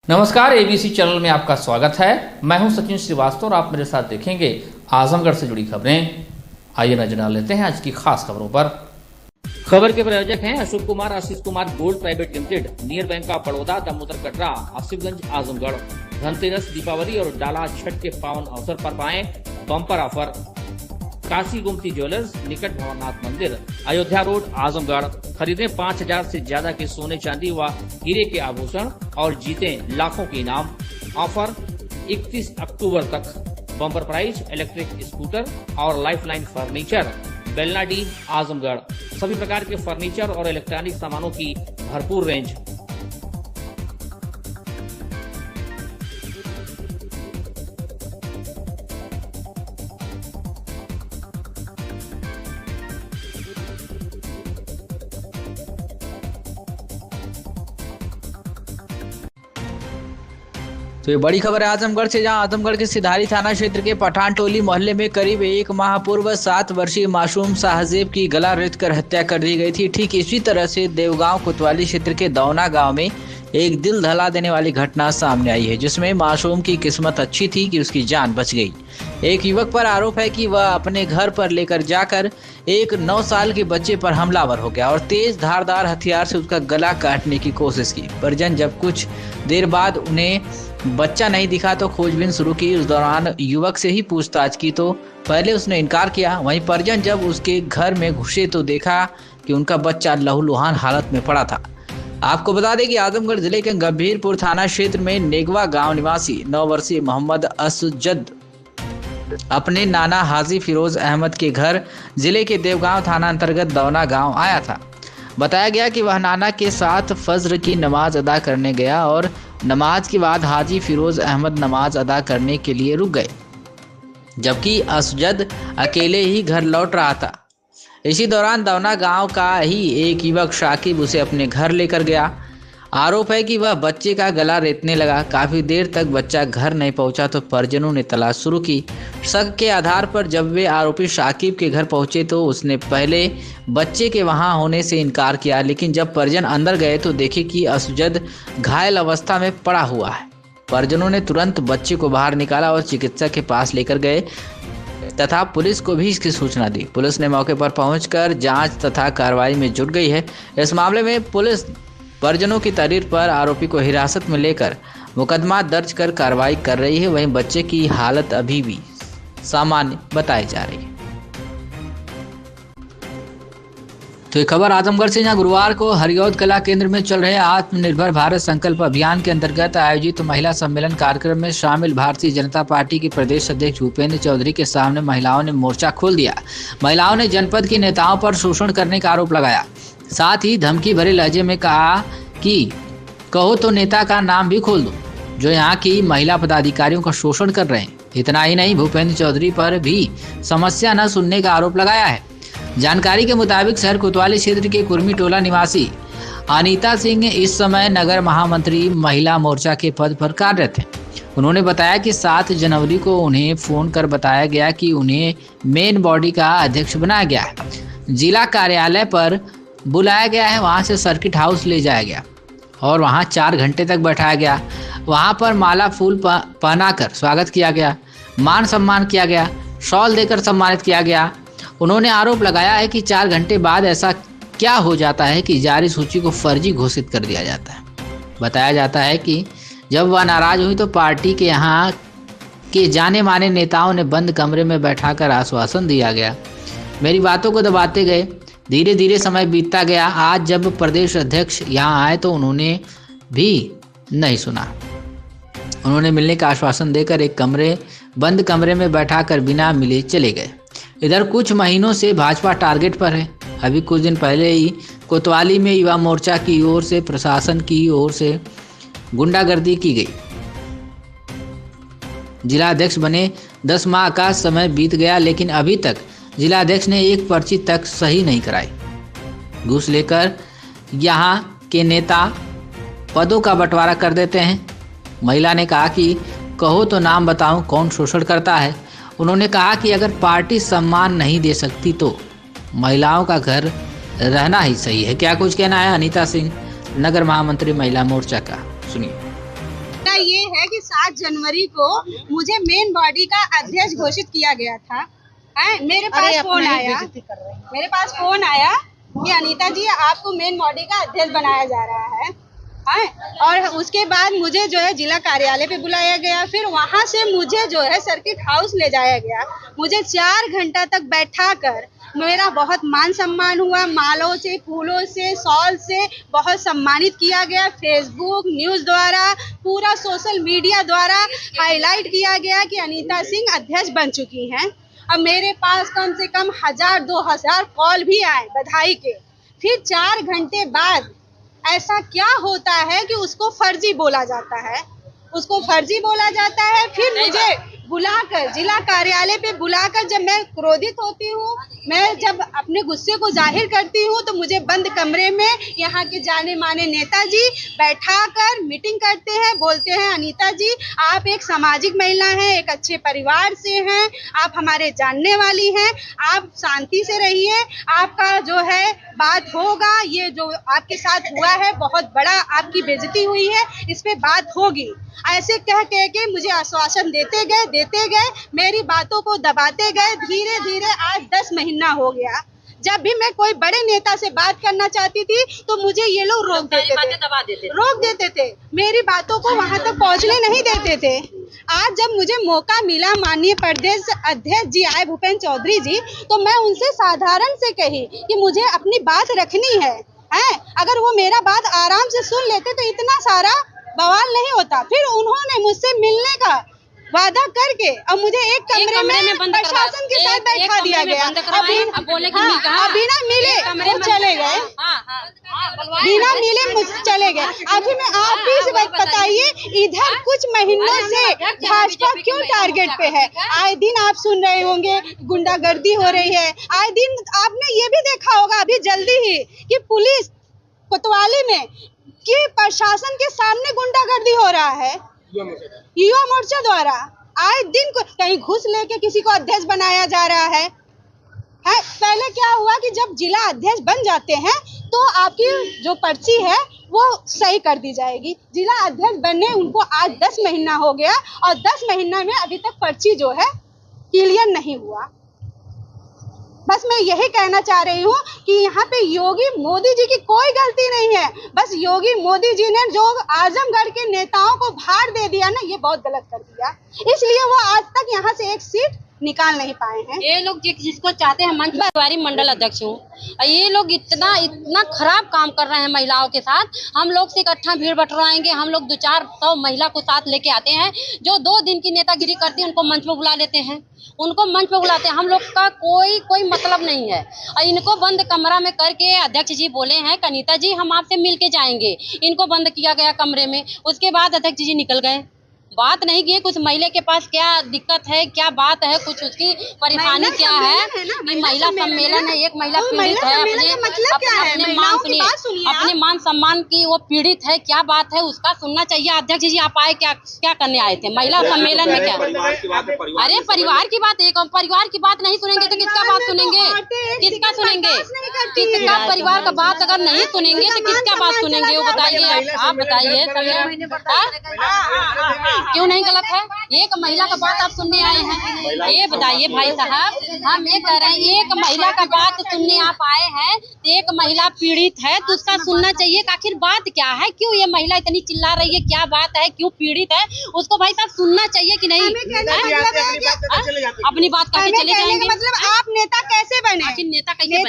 नमस्कार, ABC channel में आपका स्वागत है। मैं हूं सचिन श्रीवास्तव और आप मेरे साथ देखेंगे आजमगढ़ से जुड़ी खबरें। आइए नजर डाल लेते हैं आज की खास खबरों पर। खबर के प्रायोजक हैं Ashok Kumar Ashish Kumar gold private limited, near bank of Baroda, Damodar Katra, Asifganj, Azamgarh. Dhanteras, Deepawali और डाला छठ के पावन अवसर पर पाएं bumper offer. Kashi Gomti jewellers, निकट भवनाथ मंदिर, अयोध्या रोड, आजमगढ़। खरीदें 5000 से ज्यादा के सोने चांदी व हीरे के आभूषण और जीतें लाखों के इनाम। ऑफर 31 अक्टूबर तक। बम्पर प्राइस इलेक्ट्रिक स्कूटर और लाइफलाइन फर्नीचर, बेलनाडी, आजमगढ़। सभी प्रकार के फर्नीचर और इलेक्ट्रॉनिक सामानों की भरपूर रेंज। तो ये बड़ी खबर है आजमगढ़ से, जहां आजमगढ़ के सिधारी थाना क्षेत्र के पठान टोली मोहल्ले में करीब 1 माह पूर्व 7 वर्षीय मासूम साहजेब की गला रेत कर हत्या कर दी गई थी। ठीक इसी तरह से देवगांव कोतवाली क्षेत्र के दौना गांव में एक दिल दहला देने वाली घटना सामने आई है, जिसमें मासूम की किस्मत अच्छी थी कि उसकी जान बच गई। एक युवक पर आरोप है कि वह अपने घर पर लेकर जाकर एक 9 साल के बच्चे पर हमलावर हो गया और तेज धारदार हथियार से उसका गला काटने की कोशिश की। परिजन जब कुछ देर बाद उन्हें बच्चा नहीं दिखा तो खोजबीन शुरू की। उस दौरान युवक से ही पूछताछ की तो पहले उसने इनकार किया। वहीं परिजन जब उसके घर में घुसे तो देखा कि उनका बच्चा लहूलुहान हालत में पड़ा था। आपको बता दें कि आजमगढ़ जिले के गंभीरपुर थाना क्षेत्र में नेगवा गांव निवासी 9 वर्षीय मोहम्मद असुजद अपने नाना हाजी फिरोज अहमद के घर जिले के देवगांव थाना अंतर्गत दौना गांव आया था। बताया गया कि वह नाना के साथ फज्र की नमाज अदा करने गया और नमाज के बाद हाजी फिरोज अहमद नमाज अदा करने के लिए रुक गए, जबकि असुजद अकेले ही घर लौट रहा था। इसी दौरान दौना गांव का ही एक युवक शाकिब उसे अपने घर लेकर गया। आरोप है कि वह बच्चे का गला रेतने लगा। काफी देर तक बच्चा घर नहीं पहुंचा तो परिजनों ने तलाश शुरू की। शक के आधार पर जब वे आरोपी शाकिब के घर पहुंचे तो उसने पहले बच्चे के वहां होने से इनकार किया, लेकिन जब परिजन अंदर गए तो देखे कि असुजद घायल अवस्था में पड़ा हुआ है। परिजनों ने तुरंत बच्चे को बाहर निकाला और चिकित्सक के पास लेकर गए तथा पुलिस को भी इसकी सूचना दी। पुलिस ने मौके पर पहुंचकर जांच तथा कार्रवाई में जुट गई है। इस मामले में पुलिस परिजनों की तहरीर पर आरोपी को हिरासत में लेकर मुकदमा दर्ज कर कार्रवाई कर रही है। वहीं बच्चे की हालत अभी भी सामान्य बताई जा रही है। तो ये खबर आजमगढ़ से, जहां गुरुवार को हरिऔध कला केंद्र में चल रहे आत्मनिर्भर भारत संकल्प अभियान के अंतर्गत आयोजित महिला सम्मेलन कार्यक्रम में शामिल भारतीय जनता पार्टी के प्रदेश अध्यक्ष भूपेंद्र चौधरी के सामने महिलाओं ने मोर्चा खोल दिया। महिलाओं ने जनपद की नेताओं पर शोषण करने का आरोप लगाया। साथ ही धमकी भरे लहजे में कहा कि कहो तो नेता का नाम भी खोल दो जो यहाँ की महिला पदाधिकारियों का शोषण कर रहे हैं। इतना ही नहीं, भूपेंद्र चौधरी पर भी समस्या न सुनने का आरोप लगाया है। जानकारी के मुताबिक शहर कोतवाली क्षेत्र के कुर्मी टोला निवासी अनीता सिंह इस समय नगर महामंत्री महिला मोर्चा के पद पर कार्यरत हैं। उन्होंने बताया कि 7 जनवरी को उन्हें फोन कर बताया गया कि उन्हें मेन बॉडी का अध्यक्ष बनाया गया है। जिला कार्यालय पर बुलाया गया है, वहां से सर्किट हाउस ले जाया गया और वहां 4 घंटे तक बैठाया गया। वहां पर माला फूल पहनाकर स्वागत किया गया, मान सम्मान किया गया, शॉल देकर सम्मानित किया गया। उन्होंने आरोप लगाया है कि 4 घंटे बाद ऐसा क्या हो जाता है कि जारी सूची को फर्जी घोषित कर दिया जाता है। बताया जाता है कि जब वह नाराज हुई तो पार्टी के यहाँ के जाने माने नेताओं ने बंद कमरे में बैठाकर आश्वासन दिया गया। मेरी बातों को दबाते गए। धीरे धीरे समय बीतता गया। आज जब प्रदेश अध्यक्ष यहाँ आए तो उन्होंने भी नहीं सुना। उन्होंने मिलने का आश्वासन देकर एक बंद कमरे में बैठाकर बिना मिले चले गए। इधर कुछ महीनों से भाजपा टारगेट पर है। अभी कुछ दिन पहले ही कोतवाली में युवा मोर्चा की ओर से प्रशासन की ओर से गुंडागर्दी की गई। जिलाध्यक्ष बने 10 माह का समय बीत गया, लेकिन अभी तक जिलाध्यक्ष ने एक पर्ची तक सही नहीं कराई। घूस लेकर यहाँ के नेता पदों का बंटवारा कर देते हैं। महिला ने कहा कि कहो तो नाम बताऊं कौन शोषण करता है। उन्होंने कहा कि अगर पार्टी सम्मान नहीं दे सकती तो महिलाओं का घर रहना ही सही है। क्या कुछ कहना है अनीता सिंह, नगर महामंत्री महिला मोर्चा का, सुनिए। ये है कि 7 जनवरी को मुझे मेन बॉडी का अध्यक्ष घोषित किया गया था। मेरे पास फोन आया कि अनीता जी आपको मेन बॉडी का अध्यक्ष बनाया जा रहा है। और उसके बाद मुझे जो है जिला कार्यालय पे बुलाया गया, फिर वहाँ से मुझे जो है सर्किट हाउस ले जाया गया। मुझे 4 घंटा तक बैठाकर मेरा बहुत मान सम्मान हुआ, मालों से, फूलों से, शॉल से बहुत सम्मानित किया गया। फेसबुक न्यूज़ द्वारा, पूरा सोशल मीडिया द्वारा हाईलाइट किया गया कि अनीता सिंह अध्यक्ष बन चुकी हैं। अब मेरे पास कम से कम 1000-2000 कॉल भी आए बधाई के। फिर 4 घंटे बाद ऐसा क्या होता है कि उसको फर्जी बोला जाता है, फिर मुझे बुलाकर जिला कार्यालय पे बुलाकर जब मैं क्रोधित होती हूँ, मैं जब अपने गुस्से को जाहिर करती हूँ, तो मुझे बंद कमरे में यहाँ के जाने माने नेताजी बैठाकर मीटिंग करते हैं। बोलते हैं अनीता जी आप एक सामाजिक महिला हैं, एक अच्छे परिवार से हैं, आप हमारे जानने वाली हैं, आप शांति से रहिए, आपका जो है बात होगा। ये जो आपके साथ हुआ है बहुत बड़ा आपकी बेइज्जती हुई है, इस पे बात होगी। ऐसे कह के मुझे आश्वासन देते गए, मेरी बातों को दबाते गए। धीरे धीरे आज 10 महीना हो गया। जब भी मैं कोई बड़े नेता से बात करना चाहती थी तो मुझे ये लोग रोक देते थे, मेरी बातों को वहाँ तक पहुँचने नहीं देते थे। आज जब मुझे मौका मिला, माननीय प्रदेश अध्यक्ष जी आए भूपेंद्र चौधरी जी, तो मैं उनसे साधारण से कही कि मुझे अपनी बात रखनी है। अगर वो मेरा बात आराम से सुन लेते तो इतना सारा बवाल नहीं होता। फिर उन्होंने मुझसे मिलने का वादा करके अब मुझे एक कमरे में प्रशासन के साथ बैठा दिया गया। बिना मिले वो चले गए, बिना मिले मुझसे चले गए। अभी मैं आप ही से बताइए, इधर कुछ महीनों से भाजपा क्यों टारगेट पे है? आए दिन आप सुन रहे होंगे गुंडागर्दी हो रही है। आए दिन आपने ये भी देखा होगा अभी जल्दी ही कि पुलिस कोतवाली में कि प्रशासन के सामने गुंडागर्दी हो रहा है युवा मोर्चा द्वारा। आए दिन कहीं घूस लेके किसी को अध्यक्ष बनाया जा रहा है। पहले क्या हुआ कि जब जिला अध्यक्ष बन जाते हैं तो आपकी जो पर्ची है वो सही कर दी जाएगी। जिला अध्यक्ष बनने उनको आज 10 महीना हो गया और 10 महीना में अभी तक पर्ची जो है क्लियर नहीं हुआ। बस मैं यही कहना चाह रही हूँ कि यहाँ पे योगी मोदी जी की कोई गलती नहीं है। बस योगी मोदी जी ने जो आजमगढ़ के नेताओं को भार दे दिया ना, ये बहुत गलत कर दिया। इसलिए वो आज तक यहाँ से एक सीट निकाल नहीं पाए हैं। ये लोग जिसको चाहते हैं मंच परिवारी मंडल अध्यक्ष हूँ, ये लोग इतना खराब काम कर रहे हैं महिलाओं के साथ। हम लोग से इकट्ठा भीड़ बटवाएंगे, हम लोग 200-400 महिला को साथ लेके आते हैं। जो 2 दिन की नेतागिरी करती है उनको मंच पे बुला लेते हैं, हम लोग का कोई मतलब नहीं है। और इनको बंद कमरा में करके अध्यक्ष जी बोले हैं अनीता जी हम आपसे मिल के जाएंगे। इनको बंद किया गया कमरे में, उसके बाद अध्यक्ष जी निकल गए। बात नहीं की कुछ महिला के पास क्या दिक्कत है, क्या बात है, कुछ उसकी परेशानी क्या है। महिला सम्मेलन है, एक महिला पीड़ित है, अपने मान सम्मान की वो पीड़ित है, क्या बात है उसका सुनना चाहिए। अध्यक्ष जी आप आए क्या करने आए थे महिला सम्मेलन में? क्या अरे परिवार की बात, एक परिवार की बात नहीं सुनेंगे तो किसका बात सुनेंगे? किसका परिवार का बात अगर नहीं सुनेंगे तो किसका बात सुनेंगे? वो बताइए, आप बताइए क्यों नहीं गलत है? एक महिला का बात आप सुनने आए हैं, ये बताइए भाई साहब। हम ये कह रहे हैं एक महिला का बात सुनने आप आए हैं तो एक महिला पीड़ित है तो उसका सुनना चाहिए कि आखिर बात क्या है, क्यों ये महिला इतनी चिल्ला रही है, क्या बात है, क्यों पीड़ित है, उसको भाई साहब सुनना चाहिए कि नहीं? अपनी बात करके चले जाएंगे। मतलब आप नेता कैसे बने? नेता कैसे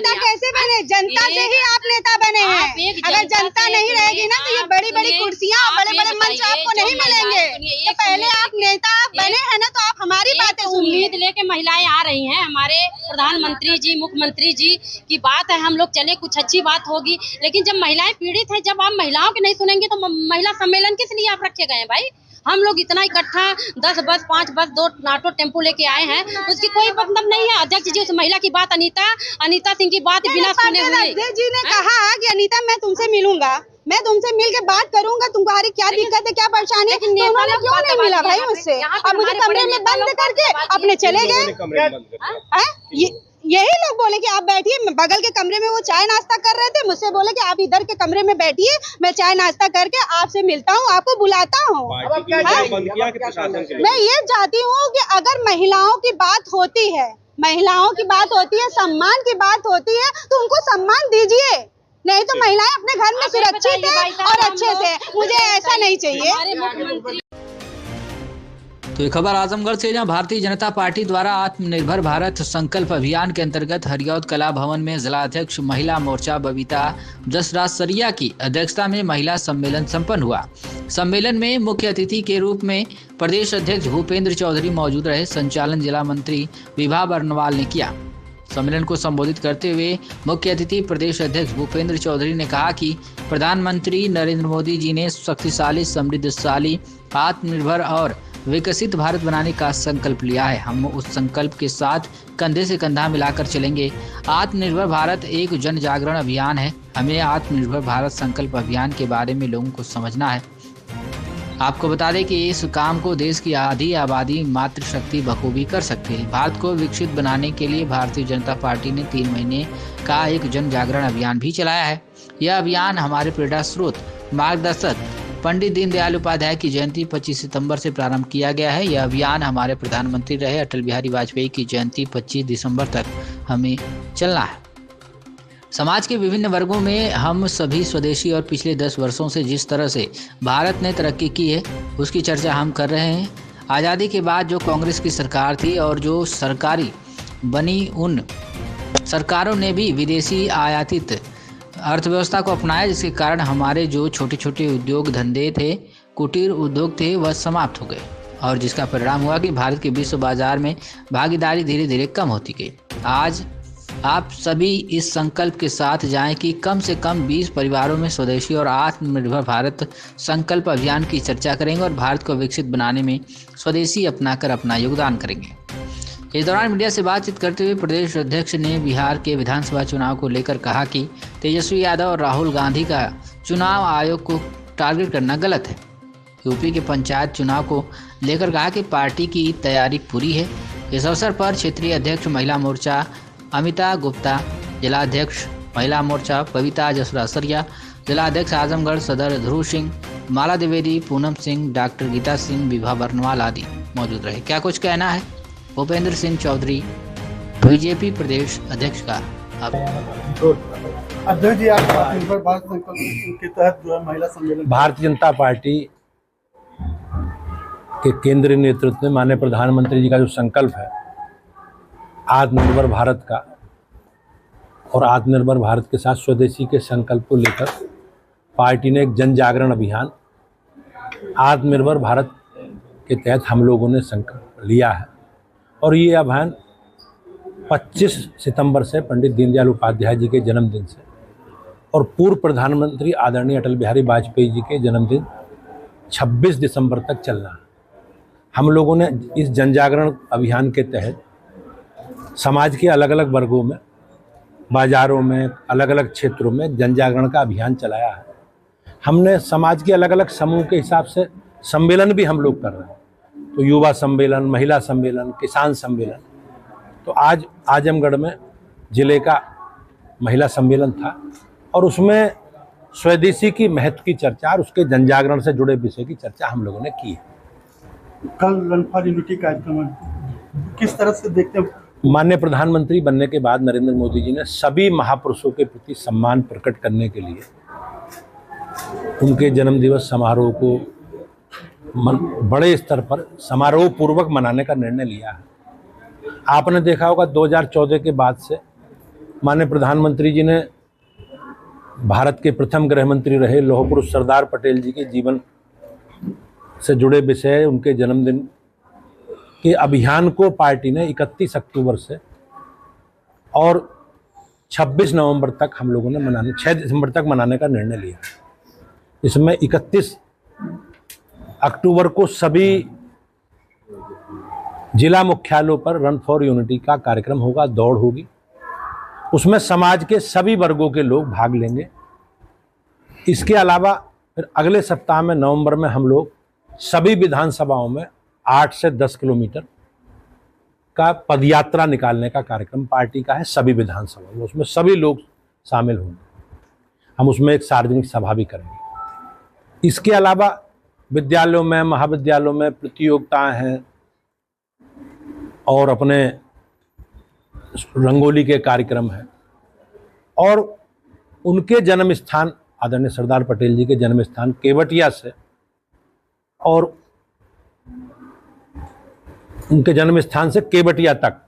बने? जनता से ही आप नेता बने हैं। अगर जनता नहीं रहेगी ना तो ये बड़ी कुर्सियाँ, बड़े मंच आपको नहीं मिलेंगे। तो पहले आप नेता बने हैं ना, तो आप हमारी बातें उम्मीद लेके महिलाएं आ रही हैं। हमारे प्रधानमंत्री जी, मुख्यमंत्री जी की बात है, हम लोग चले कुछ अच्छी बात होगी। लेकिन जब महिलाएं पीड़ित है, जब आप महिलाओं के नहीं सुनेंगे तो महिला सम्मेलन किस लिए आप रखे गए भाई? हम लोग इतना इकट्ठा 10 बस 5 बस 2 ऑटो टेम्पो लेके आए हैं, उसकी कोई मतलब नहीं है। अध्यक्ष जी उस महिला की बात अनीता सिंह की बात बिना सुने हुए अध्यक्ष जी ने कहा कि अनीता मैं तुमसे मिलूंगा, मैं तुमसे मिल के बात करूंगा, तुम्हारी क्या दिक्कत है, क्या परेशानी है। क्यों नहीं मिला भाई मुझसे? अब मुझे कमरे में बंद करके अपने चले गए। यही लोग बोले कि आप बैठिए, बगल के कमरे में वो चाय नाश्ता कर रहे थे, मुझसे बोले कि आप इधर के कमरे में बैठिए, मैं चाय नाश्ता करके आपसे मिलता हूँ, आपको बुलाता हूँ। मैं ये चाहती हूँ कि अगर महिलाओं की बात होती है, सम्मान की बात होती है, तो उनको सम्मान दीजिए, नहीं तो महिलाएं अपने घर में सुरक्षित है और अच्छे से। मुझे ऐसा नहीं चाहिए। तो ये खबर आजमगढ़ से, जहां भारतीय जनता पार्टी द्वारा आत्मनिर्भर भारत संकल्प अभियान के अंतर्गत हरियौद कला भवन में जिला अध्यक्ष महिला मोर्चा बबीता जसरासरिया की अध्यक्षता में महिला सम्मेलन संपन्न हुआ। सम्मेलन में मुख्य अतिथि के रूप में प्रदेश अध्यक्ष भूपेंद्र चौधरी मौजूद रहे। संचालन जिला मंत्री विभा बर्नवाल ने किया। सम्मेलन को संबोधित करते हुए मुख्य अतिथि प्रदेश अध्यक्ष भूपेंद्र चौधरी ने कहा कि प्रधानमंत्री नरेंद्र मोदी जी ने शक्तिशाली, समृद्धशाली, आत्मनिर्भर और विकसित भारत बनाने का संकल्प लिया है। हम उस संकल्प के साथ कंधे से कंधा मिलाकर चलेंगे। आत्मनिर्भर भारत एक जन जागरण अभियान है। हमें आत्मनिर्भर भारत संकल्प अभियान के बारे में लोगों को समझना है। आपको बता दें कि इस काम को देश की आधी आबादी मातृशक्ति बखूबी कर सकती है। भारत को विकसित बनाने के लिए भारतीय जनता पार्टी ने 3 महीने का एक जन जागरण अभियान भी चलाया है। यह अभियान हमारे प्रेरणा स्रोत मार्गदर्शक पंडित दीनदयाल उपाध्याय की जयंती 25 सितंबर से प्रारंभ किया गया है। यह अभियान हमारे प्रधानमंत्री रहे अटल बिहारी वाजपेयी की जयंती 25 दिसंबर तक हमें चलना है। समाज के विभिन्न वर्गों में हम सभी स्वदेशी और पिछले 10 वर्षों से जिस तरह से भारत ने तरक्की की है, उसकी चर्चा हम कर रहे हैं। आज़ादी के बाद जो कांग्रेस की सरकार थी और जो सरकारी बनी, उन सरकारों ने भी विदेशी आयातित अर्थव्यवस्था को अपनाया, जिसके कारण हमारे जो छोटे छोटे उद्योग धंधे थे, कुटीर उद्योग थे, वह समाप्त हो गए और जिसका परिणाम हुआ कि भारत के विश्व बाजार में भागीदारी धीरे धीरे कम होती गई। आज आप सभी इस संकल्प के साथ जाएं कि कम से कम 20 परिवारों में स्वदेशी और आत्मनिर्भर भारत संकल्प अभियान की चर्चा करेंगे और भारत को विकसित बनाने में स्वदेशी अपनाकर अपना योगदान करेंगे। इस दौरान मीडिया से बातचीत करते हुए प्रदेश अध्यक्ष ने बिहार के विधानसभा चुनाव को लेकर कहा कि तेजस्वी यादव और राहुल गांधी का चुनाव आयोग को टारगेट करना गलत है। यूपी के पंचायत चुनाव को लेकर कहा कि पार्टी की तैयारी पूरी है। इस अवसर पर क्षेत्रीय अध्यक्ष महिला मोर्चा अमिता गुप्ता, जिला अध्यक्ष महिला मोर्चा बबीता जसरासरिया, जिला अध्यक्ष आजमगढ़ सदर ध्रुव सिंह, माला द्विवेदी, पूनम सिंह, डॉक्टर गीता सिंह, विभा बर्नवाल आदि मौजूद रहे। क्या कुछ कहना है भूपेंद्र सिंह चौधरी, बीजेपी प्रदेश अध्यक्ष का? अध्यक्ष जी, आज आत्मनिर्भर भारत संकल्प के तहत जो है महिला सम्मेलन भारतीय जनता पार्टी के केंद्रीय नेतृत्व में माननीय प्रधानमंत्री जी का जो संकल्प है आत्मनिर्भर भारत का, और आत्मनिर्भर भारत के साथ स्वदेशी के संकल्प को लेकर पार्टी ने एक जन जागरण अभियान आत्मनिर्भर भारत के तहत हम लोगों ने संकल्प लिया है। और ये अभियान 25 सितंबर से पंडित दीनदयाल उपाध्याय जी के जन्मदिन से और पूर्व प्रधानमंत्री आदरणीय अटल बिहारी वाजपेयी जी के जन्मदिन 26 दिसंबर तक चलना है। हम लोगों ने इस जन जागरण अभियान के तहत समाज के अलग अलग वर्गों में, बाज़ारों में, अलग अलग क्षेत्रों में जन जागरण का अभियान चलाया है। हमने समाज के अलग अलग समूह के हिसाब से सम्मेलन भी हम लोग कर रहे हैं, तो युवा सम्मेलन, महिला सम्मेलन, किसान सम्मेलन। तो आज आजमगढ़ में ज़िले का महिला सम्मेलन था और उसमें स्वदेशी की महत्व की चर्चा और उसके जन जागरण से जुड़े विषय की चर्चा हम लोगों ने की है। कल रन फॉर यूनिटी कार्यक्रम किस तरह से देखते हैं? माननीय प्रधानमंत्री बनने के बाद नरेंद्र मोदी जी ने सभी महापुरुषों के प्रति सम्मान प्रकट करने के लिए उनके जन्मदिवस समारोह को बड़े स्तर पर समारोह पूर्वक मनाने का निर्णय लिया है। आपने देखा होगा 2014 के बाद से माननीय प्रधानमंत्री जी ने भारत के प्रथम गृह मंत्री रहे लौह पुरुष सरदार पटेल जी के जीवन से जुड़े विषय, उनके जन्मदिन के अभियान को पार्टी ने 31 अक्टूबर से और 26 नवंबर तक हम लोगों ने 6 दिसंबर तक मनाने का निर्णय लिया। इसमें 31 अक्टूबर को सभी जिला मुख्यालयों पर रन फॉर यूनिटी का कार्यक्रम होगा, दौड़ होगी। उसमें समाज के सभी वर्गों के लोग भाग लेंगे। इसके अलावा फिर अगले सप्ताह में नवंबर में हम लोग सभी विधानसभाओं में 8 से 10 किलोमीटर का पदयात्रा निकालने का कार्यक्रम पार्टी का है सभी विधानसभा में, उसमें सभी लोग शामिल होंगे। हम उसमें एक सार्वजनिक सभा भी करेंगे। इसके अलावा विद्यालयों में, महाविद्यालयों में प्रतियोगिताएं हैं और अपने रंगोली के कार्यक्रम हैं और उनके जन्म स्थान आदरणीय सरदार पटेल जी के जन्म स्थान केवटिया से और उनके जन्म स्थान से केवटिया तक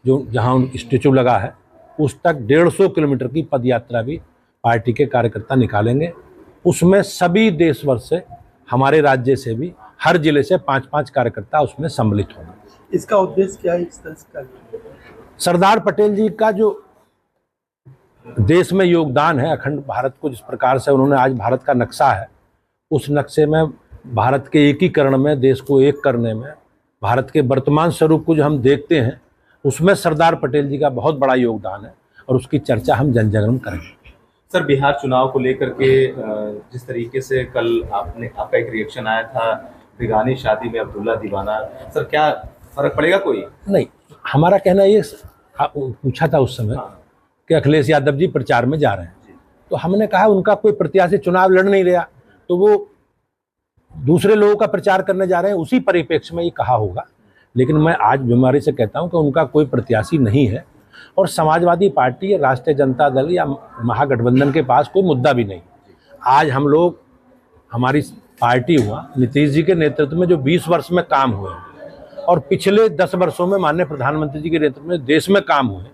जो जहां स्टेचू लगा है उस तक 150 किलोमीटर की पदयात्रा भी पार्टी के कार्यकर्ता निकालेंगे। उसमें सभी देश भर से, हमारे राज्य से भी, हर जिले से 5-5 कार्यकर्ता उसमें सम्मिलित होंगे। इसका उद्देश्य क्या है? इस तरह का सरदार पटेल जी का जो देश में योगदान है, अखंड भारत को जिस प्रकार से उन्होंने आज भारत का नक्शा है, उस नक्शे में भारत के एकीकरण में, देश को एक करने में, भारत के वर्तमान स्वरूप को जो हम देखते हैं उसमें सरदार पटेल जी का बहुत बड़ा योगदान है और उसकी चर्चा हम जन जन करेंगे। सर, बिहार चुनाव को लेकर के जिस तरीके से कल आपका एक रिएक्शन आया था बिगानी शादी में अब्दुल्ला दीवाना, सर क्या फर्क पड़ेगा? कोई नहीं, हमारा कहना ये पूछा था उस समय कि अखिलेश यादव जी प्रचार में जा रहे हैं, तो हमने कहा उनका कोई प्रत्याशी चुनाव लड़ नहीं रहा तो वो दूसरे लोगों का प्रचार करने जा रहे हैं, उसी परिप्रेक्ष्य में ये कहा होगा। लेकिन मैं आज बीमारी से कहता हूं कि उनका कोई प्रत्याशी नहीं है और समाजवादी पार्टी या राष्ट्रीय जनता दल या महागठबंधन के पास कोई मुद्दा भी नहीं। आज हम लोग, हमारी पार्टी हुआ नीतीश जी के नेतृत्व में जो 20 वर्ष में काम हुए और पिछले 10 वर्षों में माननीय प्रधानमंत्री जी के नेतृत्व में देश में काम हुए,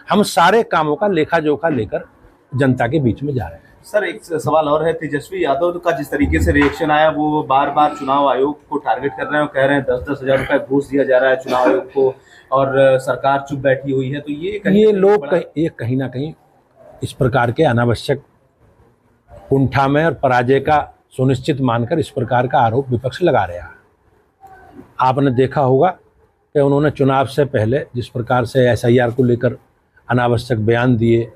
हम सारे कामों का लेखा जोखा लेकर जनता के बीच में जा रहे हैं। सर, एक सवाल और है, तेजस्वी यादव का जिस तरीके से रिएक्शन आया, वो बार बार चुनाव आयोग को टारगेट कर रहे हैं और कह रहे हैं 10-10 हज़ार रुपए घूस दिया जा रहा है चुनाव आयोग को और सरकार चुप बैठी हुई है, तो ये लोग कहीं ना कहीं इस प्रकार के अनावश्यक कुंठा में और पराजय का सुनिश्चित मानकर इस प्रकार का आरोप विपक्ष लगा रहा है। आपने देखा होगा कि उन्होंने चुनाव से पहले जिस प्रकार से SIR को लेकर अनावश्यक बयान दिए,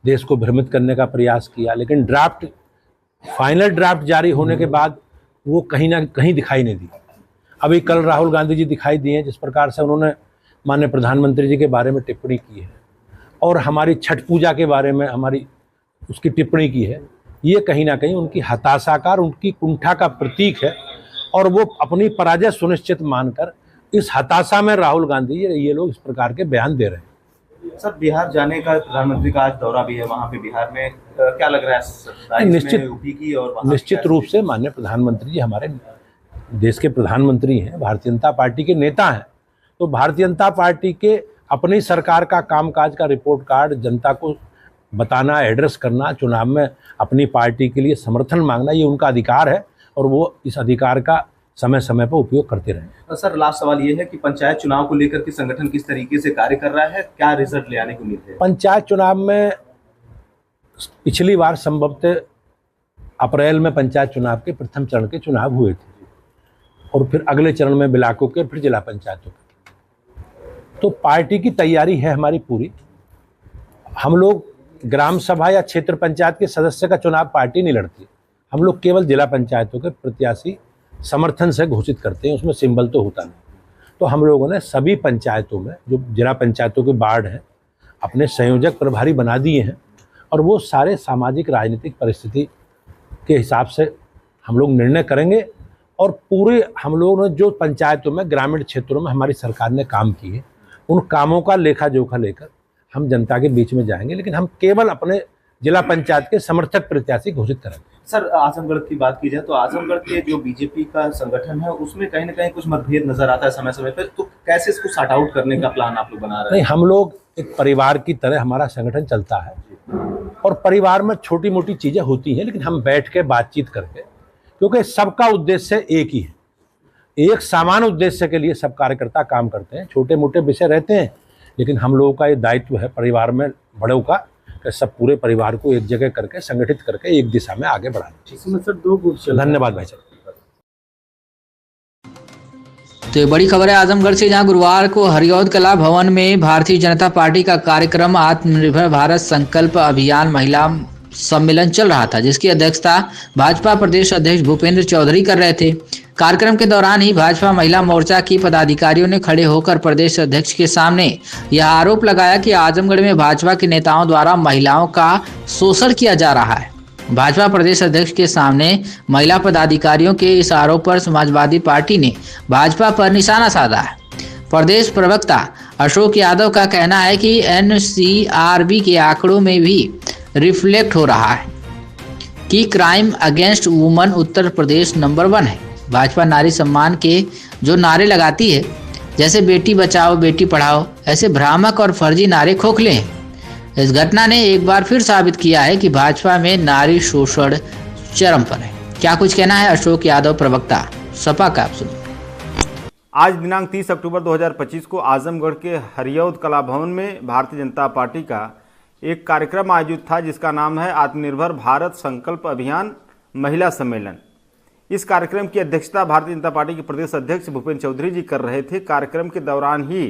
देश को भ्रमित करने का प्रयास किया, लेकिन फाइनल ड्राफ्ट जारी होने के बाद वो कहीं ना कहीं दिखाई नहीं दी। अभी कल राहुल गांधी जी दिखाई दिए जिस प्रकार से उन्होंने माननीय प्रधानमंत्री जी के बारे में टिप्पणी की है और हमारी छठ पूजा के बारे में उसकी टिप्पणी की है। ये कहीं ना कहीं उनकी हताशा का और उनकी कुंठा का प्रतीक है और वो अपनी पराजय सुनिश्चित मानकर इस हताशा में राहुल गांधी ये लोग इस प्रकार के बयान दे रहे हैं। सर, बिहार जाने का प्रधानमंत्री का आज दौरा भी है, वहाँ पे बिहार में क्या लग रहा है? निश्चित रूप से माननीय प्रधानमंत्री जी हमारे देश के प्रधानमंत्री हैं, भारतीय जनता पार्टी के नेता हैं, तो भारतीय जनता पार्टी के अपनी सरकार का कामकाज का रिपोर्ट कार्ड जनता को बताना, एड्रेस करना, चुनाव में अपनी पार्टी के लिए समर्थन मांगना, ये उनका अधिकार है और वो इस अधिकार का समय समय पर उपयोग करते रहे। सर, लास्ट सवाल ये है कि पंचायत चुनाव को लेकर के संगठन किस तरीके से कार्य कर रहा है, क्या रिजल्ट ले आने की उम्मीद है? पंचायत चुनाव में पिछली बार संभवतः अप्रैल में पंचायत चुनाव के प्रथम चरण के चुनाव हुए थे और फिर अगले चरण में ब्लॉकों के, फिर जिला पंचायतों के। तो पार्टी की तैयारी है हमारी पूरी। हम लोग ग्राम सभा या क्षेत्र पंचायत के सदस्य का चुनाव पार्टी नहीं लड़ती, हम लोग केवल जिला पंचायतों के प्रत्याशी समर्थन से घोषित करते हैं, उसमें सिंबल तो होता नहीं। तो हम लोगों ने सभी पंचायतों में जो जिला पंचायतों के वार्ड हैं अपने संयोजक प्रभारी बना दिए हैं और वो सारे सामाजिक राजनीतिक परिस्थिति के हिसाब से हम लोग निर्णय करेंगे और पूरे हम लोगों ने जो पंचायतों में, ग्रामीण क्षेत्रों में हमारी सरकार ने काम किए, उन कामों का लेखा जोखा लेकर हम जनता के बीच में जाएंगे, लेकिन हम केवल अपने जिला पंचायत के समर्थक प्रत्याशी घोषित करेंगे। सर, आजमगढ़ की बात की जाए तो आजमगढ़ के जो बीजेपी का संगठन है उसमें कहीं ना कहीं कुछ मतभेद नजर आता है समय समय पर, तो कैसे इसको सॉर्ट आउट करने का प्लान आप लोग बना रहे हैं? नहीं, हम लोग एक परिवार की तरह हमारा संगठन चलता है और परिवार में छोटी मोटी चीजें होती हैं, लेकिन हम बैठ के बातचीत करके, क्योंकि सबका उद्देश्य एक ही है, एक समान उद्देश्य के लिए सब कार्यकर्ता काम करते हैं। छोटे मोटे विषय रहते हैं, लेकिन हम लोगों का ये दायित्व है परिवार में बड़ों का कि सब पूरे परिवार को एक जगह करके, संगठित करके एक दिशा में आगे बढ़ाना। इसमें सर 2 ग्रुप चल। धन्यवाद भाई साहब। तो ये बड़ी खबर है आजमगढ़ से, जहां गुरुवार को हरिऔध कला भवन में भारतीय जनता पार्टी का कार्यक्रम आत्मनिर्भर भारत संकल्प अभियान महिला सम्मेलन चल रहा था, जिसकी अध्यक्षता भाजपा प्रदेश अध्यक्ष भूपेंद्र चौधरी कर रहे थे। कार्यक्रम के दौरान ही भाजपा महिला मोर्चा की पदाधिकारियों ने खड़े होकर प्रदेश अध्यक्ष के सामने यह आरोप लगाया कि आजमगढ़ में भाजपा के नेताओं द्वारा महिलाओं का शोषण किया जा रहा है। भाजपा प्रदेश अध्यक्ष के सामने महिला पदाधिकारियों के इस आरोप पर समाजवादी पार्टी ने भाजपा पर निशाना साधा है। प्रदेश प्रवक्ता अशोक यादव का कहना है कि एनसीआरबी के आंकड़ों में भी रिफ्लेक्ट हो रहा है कि crime against woman Uttar Pradesh number 1 है। भाजपा नारी सम्मान के जो नारे लगाती है, जैसे बेटी बचाओ बेटी पढ़ाओ, ऐसे भ्रामक और फर्जी नारे खोखले हैं। इस घटना ने एक बार फिर साबित किया है कि भाजपा में नारी शोषण चरम पर है। क्या कुछ कहना है अशोक यादव प्रवक्ता सपा का, आप सुनिए। आज दिनांक 30 अक्टूबर 2025 को आजमगढ़ के हरियौद कला भवन में भारतीय जनता पार्टी का एक कार्यक्रम आयोजित था, जिसका नाम है आत्मनिर्भर भारत संकल्प अभियान महिला सम्मेलन। इस कार्यक्रम की अध्यक्षता भारतीय जनता पार्टी के प्रदेश अध्यक्ष भूपेंद्र चौधरी जी कर रहे थे। कार्यक्रम के दौरान ही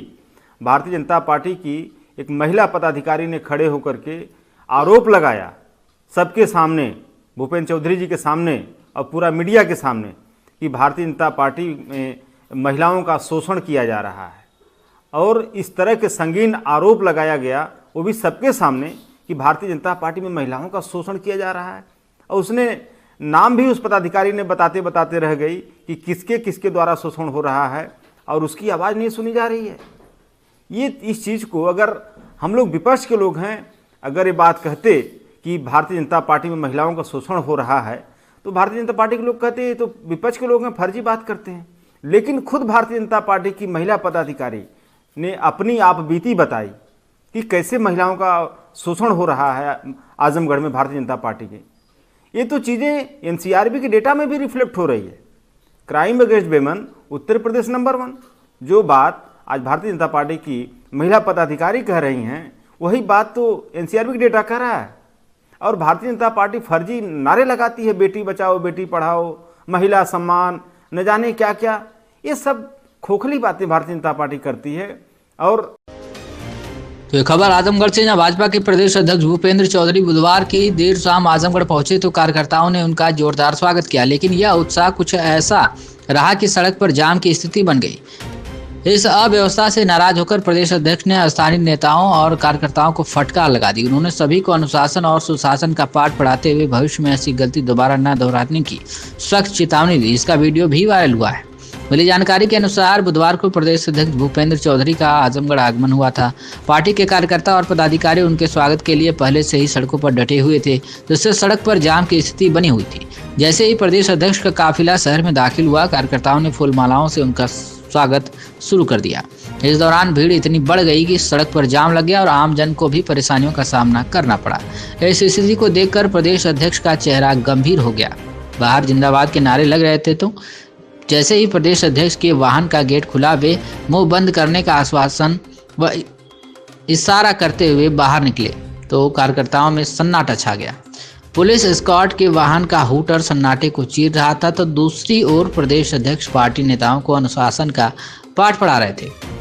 भारतीय जनता पार्टी की एक महिला पदाधिकारी ने खड़े होकर के आरोप लगाया सबके सामने, भूपेंद्र चौधरी जी के सामने और पूरा मीडिया के सामने, कि भारतीय जनता पार्टी में महिलाओं का शोषण किया जा रहा है। और इस तरह के संगीन आरोप लगाया गया, वो भी सबके सामने, कि भारतीय जनता पार्टी में महिलाओं का शोषण किया जा रहा है। और उसने नाम भी उस पदाधिकारी ने बताते बताते रह गई कि किसके किसके द्वारा शोषण हो रहा है, और उसकी आवाज़ नहीं सुनी जा रही है। ये इस चीज़ को अगर हम लोग विपक्ष के लोग हैं, अगर ये बात कहते कि भारतीय जनता पार्टी में महिलाओं का शोषण हो रहा है, तो भारतीय जनता पार्टी के लोग कहते हैं तो विपक्ष के लोग हैं, फर्जी बात करते हैं। लेकिन खुद भारतीय जनता पार्टी की महिला पदाधिकारी ने अपनी आप बीती बताई कि कैसे महिलाओं का शोषण हो रहा है आजमगढ़ में भारतीय जनता पार्टी के। ये तो चीज़ें एनसीआरबी के डेटा में भी रिफ्लेक्ट हो रही है। Crime against women Uttar Pradesh number 1, जो बात आज भारतीय जनता पार्टी की महिला पदाधिकारी कह रही हैं, वही बात तो एनसीआरबी का डेटा कह रहा है। और भारतीय जनता पार्टी फर्जी नारे लगाती है, बेटी बचाओ बेटी पढ़ाओ, महिला सम्मान, न जाने क्या क्या। ये सब खोखली बातें भारतीय जनता पार्टी करती है। और तो ये खबर आजमगढ़ से, जहां भाजपा के प्रदेश अध्यक्ष भूपेंद्र चौधरी बुधवार की देर शाम आजमगढ़ पहुंचे तो कार्यकर्ताओं ने उनका जोरदार स्वागत किया। लेकिन यह उत्साह कुछ ऐसा रहा कि सड़क पर जाम की स्थिति बन गई। इस अव्यवस्था से नाराज होकर प्रदेश अध्यक्ष ने स्थानीय नेताओं और कार्यकर्ताओं को फटकार लगा दी। उन्होंने सभी को अनुशासन और सुशासन का पाठ पढ़ाते हुए भविष्य में ऐसी गलती दोबारा न दोहराने की सख्त चेतावनी दी। इसका वीडियो भी वायरल हुआ है। मिली जानकारी के अनुसार बुधवार को प्रदेश अध्यक्ष भूपेंद्र चौधरी का आजमगढ़ आगमन हुआ था। पार्टी के कार्यकर्ता और पदाधिकारी उनके स्वागत के लिए पहले से ही सड़कों पर डटे हुए थे, जिससे सड़क पर जाम की स्थिति बनी हुई थी। जैसे ही प्रदेश अध्यक्ष का काफिला शहर में दाखिल हुआ, कार्यकर्ताओं ने फूल मालाओं से उनका स्वागत शुरू कर दिया। इस दौरान भीड़ इतनी बढ़ गई कि सड़क पर जाम लग गया और आम जन को भी परेशानियों का सामना करना पड़ा। इस स्थिति को देखकर प्रदेश अध्यक्ष का चेहरा गंभीर हो गया। बाहर जिंदाबाद के नारे लग रहे थे, तो जैसे ही प्रदेश अध्यक्ष के वाहन का गेट खुला, वे मुंह बंद करने का आश्वासन व इशारा करते हुए बाहर निकले तो कार्यकर्ताओं में सन्नाटा छा गया। पुलिस एस्कॉर्ट के वाहन का हूटर सन्नाटे को चीर रहा था, तो दूसरी ओर प्रदेश अध्यक्ष पार्टी नेताओं को अनुशासन का पाठ पढ़ा रहे थे।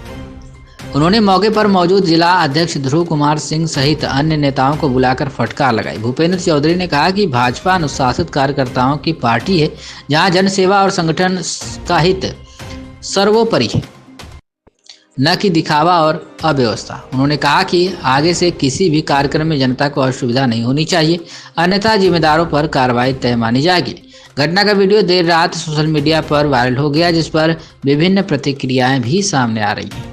उन्होंने मौके पर मौजूद जिला अध्यक्ष ध्रुव कुमार सिंह सहित अन्य नेताओं को बुलाकर फटकार लगाई। भूपेंद्र चौधरी ने कहा कि भाजपा अनुशासित कार्यकर्ताओं की पार्टी है, जहां जनसेवा और संगठन का हित सर्वोपरि है, न कि दिखावा और अव्यवस्था। उन्होंने कहा कि आगे से किसी भी कार्यक्रम में जनता को असुविधा नहीं होनी चाहिए, अन्यथा जिम्मेदारों पर कार्रवाई तय मानी जाएगी। घटना का वीडियो देर रात सोशल मीडिया पर वायरल हो गया, जिस पर विभिन्न प्रतिक्रियाएं भी सामने आ रही हैं।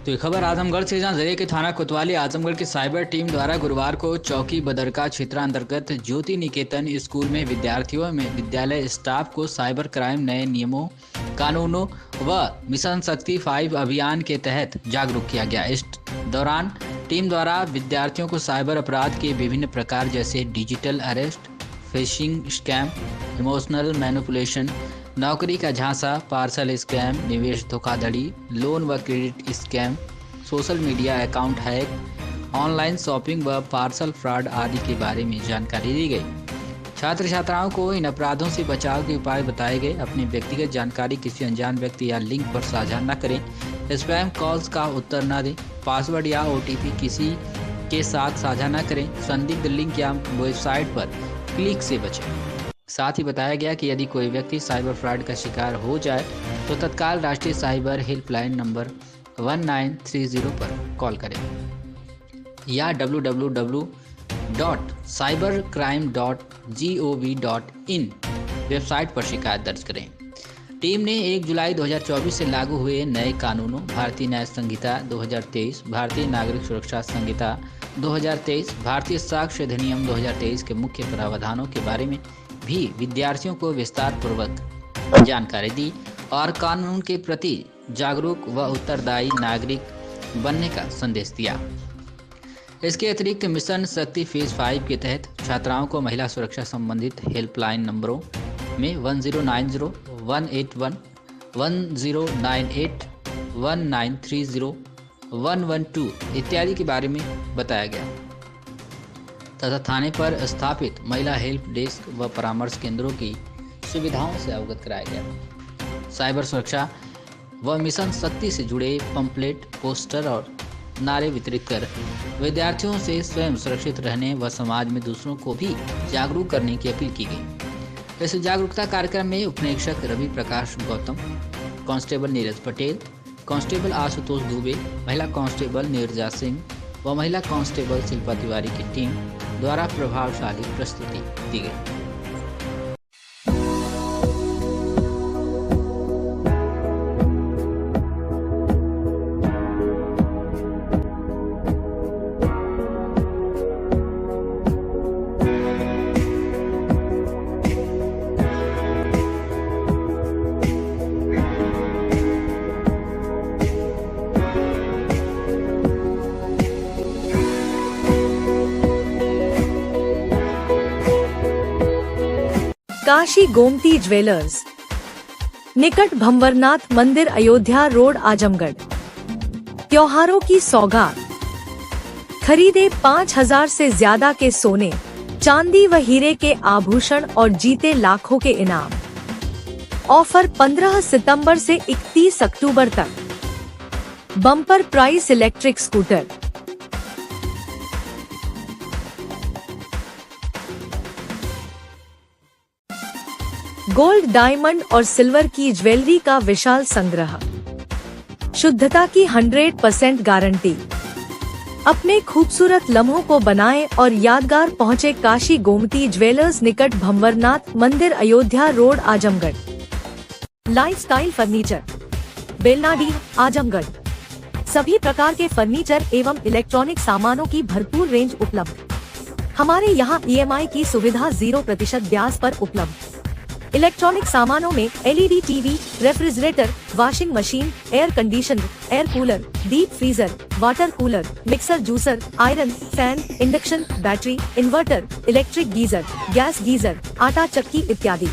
तो ये खबर आजमगढ़ से, जहां जिले के थाना कोतवाली आजमगढ़ की साइबर टीम द्वारा गुरुवार को चौकी बदरका क्षेत्रांतर्गत ज्योति निकेतन स्कूल में विद्यार्थियों में विद्यालय स्टाफ को साइबर क्राइम नए नियमों, कानूनों व मिशन शक्ति 5 अभियान के तहत जागरूक किया गया। इस दौरान टीम द्वारा विद्यार्थियों को साइबर अपराध के विभिन्न प्रकार जैसे digital arrest, fishing scam, emotional manipulation, नौकरी का झांसा, पार्सल स्कैम, निवेश धोखाधड़ी, लोन व credit scam, social media account hack, online shopping व पार्सल फ्रॉड आदि के बारे में जानकारी दी गई। छात्र छात्राओं को इन अपराधों से बचाव के उपाय बताए गए। अपनी व्यक्तिगत जानकारी किसी अनजान व्यक्ति या लिंक पर साझा न करें, स्पैम कॉल्स का उत्तर न दें, पासवर्ड या OTP किसी के साथ साझा न करें, संदिग्ध लिंक या वेबसाइट पर क्लिक से बचें। साथ ही बताया गया कि यदि कोई व्यक्ति साइबर फ्रॉड का शिकार हो जाए तो तत्काल राष्ट्रीय साइबर हेल्पलाइन नंबर 1930 पर कॉल करें या www.cybercrime.gov.in वेबसाइट पर शिकायत दर्ज करें। टीम ने 1 जुलाई 2024 से लागू हुए नए कानूनों भारतीय न्याय संहिता 2023, भारतीय नागरिक सुरक्षा संहिता 2023, भारतीय साक्ष्य अधिनियम 2023 के मुख्य प्रावधानों के बारे में भी विद्यार्थियों को विस्तार पूर्वक जानकारी दी और कानून के प्रति जागरूक व उत्तरदायी नागरिक बनने का संदेश दिया। इसके अतिरिक्त मिशन शक्ति फेज 5 के तहत छात्राओं को महिला सुरक्षा संबंधित हेल्पलाइन नंबरों में 1090, 181, 1098, 1930, 112 इत्यादि के बारे में बताया गया तथा थाने पर स्थापित महिला हेल्प डेस्क व परामर्श केंद्रों की सुविधाओं से अवगत कराया गया। साइबर सुरक्षा व मिशन शक्ति से जुड़े पंपलेट, पोस्टर और नारे वितरित कर विद्यार्थियों से स्वयं सुरक्षित रहने व समाज में दूसरों को भी जागरूक करने की अपील की गई। इस जागरूकता कार्यक्रम में उपनिरीक्षक रवि प्रकाश गौतम, कांस्टेबल नीरज पटेल, कांस्टेबल आशुतोष दुबे, महिला कांस्टेबल नीरजा सिंह व महिला कांस्टेबल शिल्पा तिवारी की टीम द्वारा प्रभावशाली प्रस्तुति दी गई। काशी गोमती ज्वेलर्स, निकट भंवरनाथ मंदिर, अयोध्या रोड, आजमगढ़। त्योहारों की सौगात, खरीदे 5000 से ज्यादा के सोने, चांदी व हीरे के आभूषण और जीते लाखों के इनाम। ऑफर 15 सितंबर से 31 अक्टूबर तक। Bumper price electric scooter. Gold, diamond और सिल्वर की ज्वेलरी का विशाल संग्रह। शुद्धता की 100% गारंटी। अपने खूबसूरत लम्हों को बनाएं और यादगार पहुंचे काशी गोमती ज्वेलर्स, निकट भंवरनाथ मंदिर, Ayodhya road, Azamgarh. Lifestyle furniture, Belnadi, Azamgarh. सभी प्रकार के फर्नीचर एवं इलेक्ट्रॉनिक सामानों की भरपूर रेंज उपलब्ध। हमारे यहाँ EMI की सुविधा 0% ब्याज पर उपलब्ध। इलेक्ट्रॉनिक सामानों में LED TV, refrigerator, washing machine, air conditioner, air cooler, deep freezer, water cooler, mixer, juicer, iron, fan, induction, battery, inverter, electric geyser, gas geyser, आटा चक्की इत्यादि।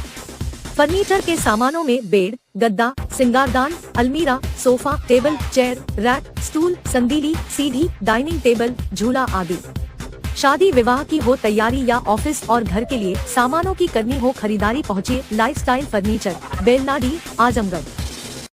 फर्नीचर के सामानों में बेड, गद्दा, सिंगारदान, अलमीरा, sofa, table, chair, rack, stool, संदीली, सीढ़ी, डाइनिंग टेबल, झूला आदि। शादी विवाह की हो तैयारी या ऑफिस और घर के लिए सामानों की करनी हो खरीदारी, पहुँचिए लाइफस्टाइल फर्नीचर, बेलनाडी, आजमगढ़।